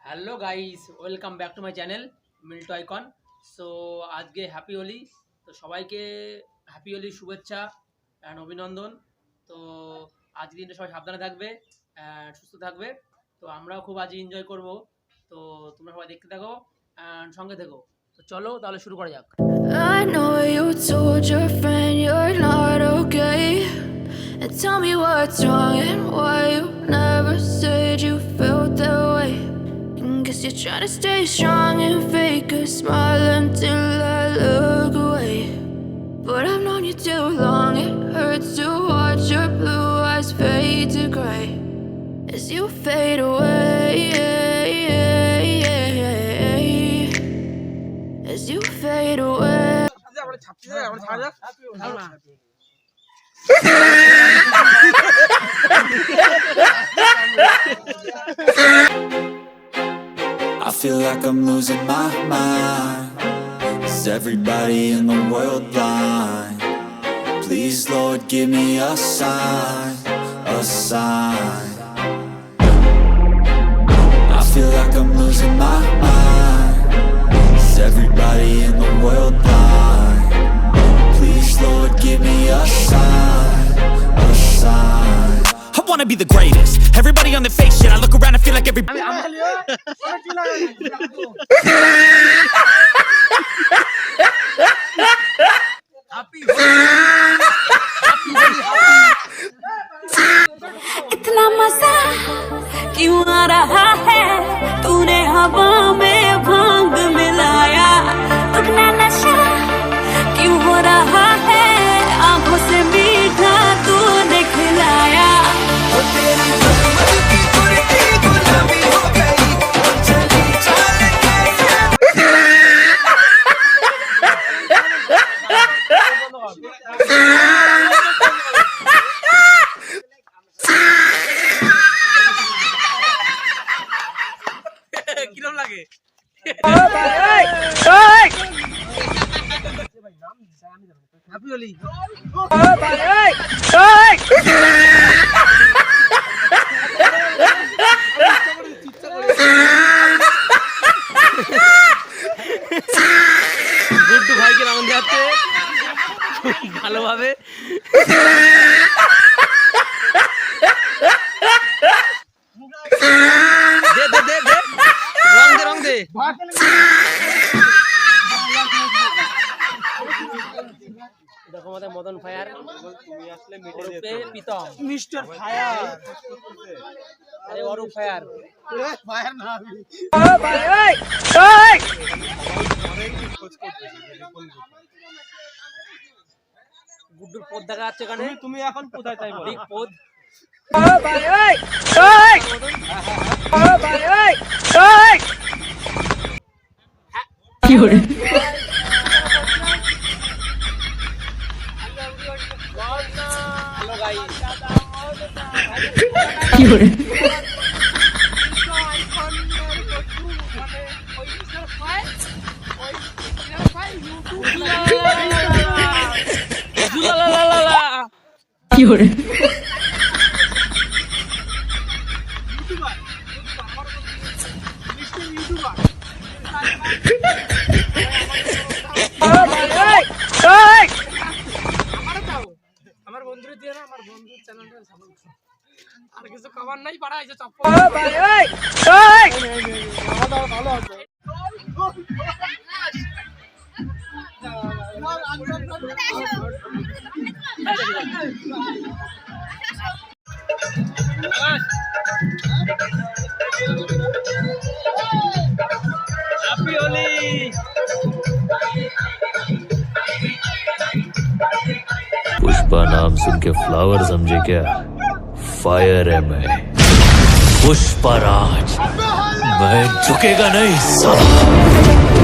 Hello guys, welcome back to my channel মিল্টো আইকন। So আজকে হ্যাপি হোলি, তো সবাইকে হ্যাপি হোলির শুভেচ্ছা অ্যান্ড অভিনন্দন। তো আজকে দিনটা সবাই সাবধানে থাকবে, সুস্থ থাকবে। তো আমরাও খুব আজ এনজয় করব। তো তোমরা সবাই দেখতে থাকো অ্যান্ড সঙ্গে থেকো। তো চলো তাহলে শুরু করা যাক। I know you told your friend you're not okay, and tell me what's wrong and why you never said you felt that way. Guess you're trying to stay strong and fake a smile until I look away. But I've known you too long, it hurts to watch your blue eyes fade to gray as you fade away, as you fade away. I feel like I'm losing my mind. Is everybody in the world blind? Please, Lord, give me a sign, a sign. I feel like I'm losing my mind. Is everybody in the world blind? Please, Lord, give me a sign, a sign. I wanna be the greatest. Everybody on their face shit. I look around and feel like everybody. इतना मजा क्यों आ रहा है, तूने हवा में भांग मिलाया। अपना नशा क्यों हो रहा है, आंखों से मीठा तूने खिलाया। কিরম লাগে? হ্যাপি হোলি। গুড্ডু ভাইকে রঙ দেওয়াচ্ছে ভালোভাবে। দে দে দে দে রং দে দেখো আমাদের মদন ফায়ার, তুমি আসলে প্রীতম মিস্টার ফায়ার, আরে অরূপ ফায়ার, ফায়ার না আমি ভাই। এই গুড্ডুর পদ দেখা যাচ্ছে এখানে। তুমি এখন কোথায় চাই বল? ঠিক পদ। ভাই এই ভাই এই কি হলো? হ্যালো গাইস, কি হলো? কি হলো? আমার বন্ধুরে দিয়ে না, আমার বন্ধুর চ্যানেলটা সাপোর্ট করো। আর কিছু খবর নাই, পাড়া এই যে চপ্পল ভাই এই ভালো আছে। हैप्पी होली। पुष्पा नाम सुन के फ्लावर समझे क्या? फायर है मैं, पुष्पराज मैं झुकेगा नहीं साला।